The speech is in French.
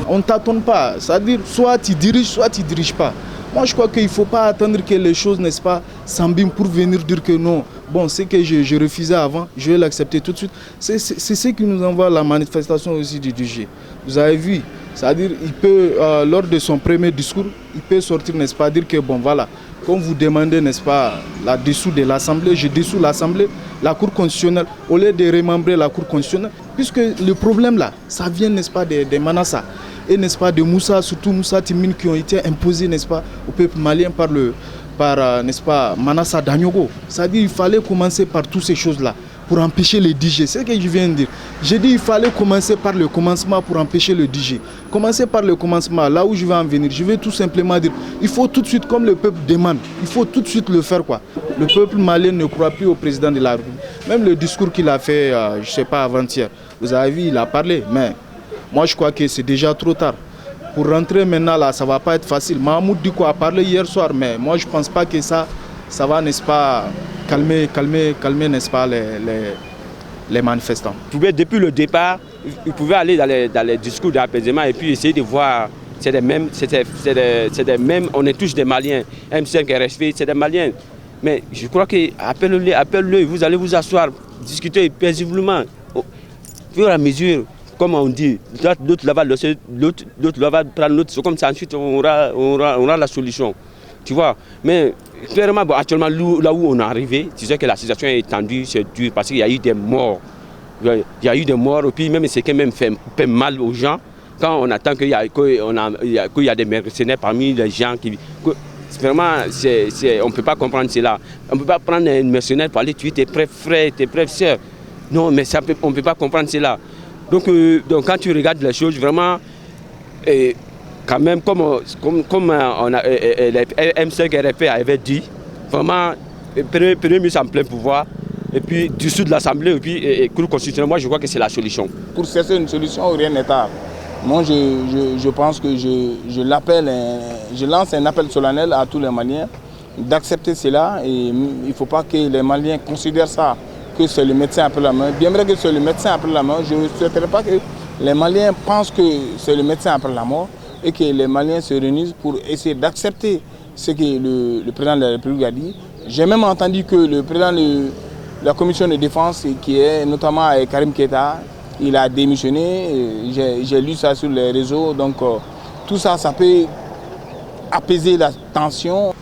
On ne tâtonne pas, c'est-à-dire soit tu diriges pas. Moi je crois qu'il ne faut pas attendre que les choses, n'est-ce pas, s'embîment pour venir dire que non. Bon, c'est que je refusais avant, je vais l'accepter tout de suite. C'est ce qui nous envoie la manifestation aussi du DG. Vous avez vu, c'est-à-dire il peut, lors de son premier discours, il peut sortir, n'est-ce pas, dire que bon voilà, comme vous demandez, n'est-ce pas, la dessous de l'Assemblée, je dessous l'Assemblée, la Cour constitutionnelle, au lieu de remembrer la Cour constitutionnelle, puisque le problème là, ça vient, n'est-ce pas, des Manassa, et n'est-ce pas, de Moussa, surtout Moussa Timine, qui ont été imposés, n'est-ce pas, au peuple malien par n'est-ce pas, Manassa Danyogo. C'est-à-dire qu'il fallait commencer par toutes ces choses-là pour empêcher le DJ. C'est ce que je viens de dire. J'ai dit qu'il fallait commencer par le commencement pour empêcher le DJ. Commencer par le commencement, là où je vais en venir, je vais tout simplement dire, il faut tout de suite, comme le peuple demande, il faut tout de suite le faire quoi. Le peuple malien ne croit plus au président de la République. Même le discours qu'il a fait, je ne sais pas, avant-hier, vous avez vu, il a parlé, mais moi je crois que c'est déjà trop tard. Pour rentrer maintenant là, ça ne va pas être facile. Mahmoud Diko a parlé hier soir, mais moi je ne pense pas que ça va, n'est-ce pas, calmer, n'est-ce pas, les manifestants. Depuis le départ, ils pouvaient aller dans les discours d'apaisement et puis essayer de voir, c'est des mêmes, on est tous des Maliens. M5 RSP, c'est des Maliens. Mais je crois que appelle-le, vous allez vous asseoir, discuter paisiblement, au fur et à mesure. Comme on dit, l'autre va prendre l'autre, c'est comme ça, ensuite on aura la solution. Tu vois, mais clairement, bon, actuellement, là où on est arrivé, tu sais que la situation est tendue, c'est dur, parce qu'il y a eu des morts. Il y a eu des morts, et puis même c'est quand même fait mal aux gens, quand on attend qu'il y a des mercenaires parmi les gens qui... Vraiment, on ne peut pas comprendre cela. On ne peut pas prendre un mercenaire pour aller tuer tes frères, tes sœurs. Non, mais on ne peut pas comprendre cela. Donc quand tu regardes les choses, vraiment, quand même, comme M5 RP avait dit, vraiment, premier ministre en plein pouvoir, et puis du sud de l'Assemblée, et puis Cour constitutionnelle, moi je crois que c'est la solution. Pour chercher une solution, rien n'est tard. Moi je pense que je lance un appel solennel à tous les Maliens d'accepter cela, et il ne faut pas que les Maliens considèrent ça que c'est le médecin après la main. Bien vrai que c'est le médecin après la main, je ne souhaiterais pas que les Maliens pensent que c'est le médecin après la mort et que les Maliens se réunissent pour essayer d'accepter ce que le président de la République a dit. J'ai même entendu que le président de la commission de défense, qui est notamment Karim Keita, il a démissionné. J'ai lu ça sur les réseaux. Donc tout ça, ça peut apaiser la tension.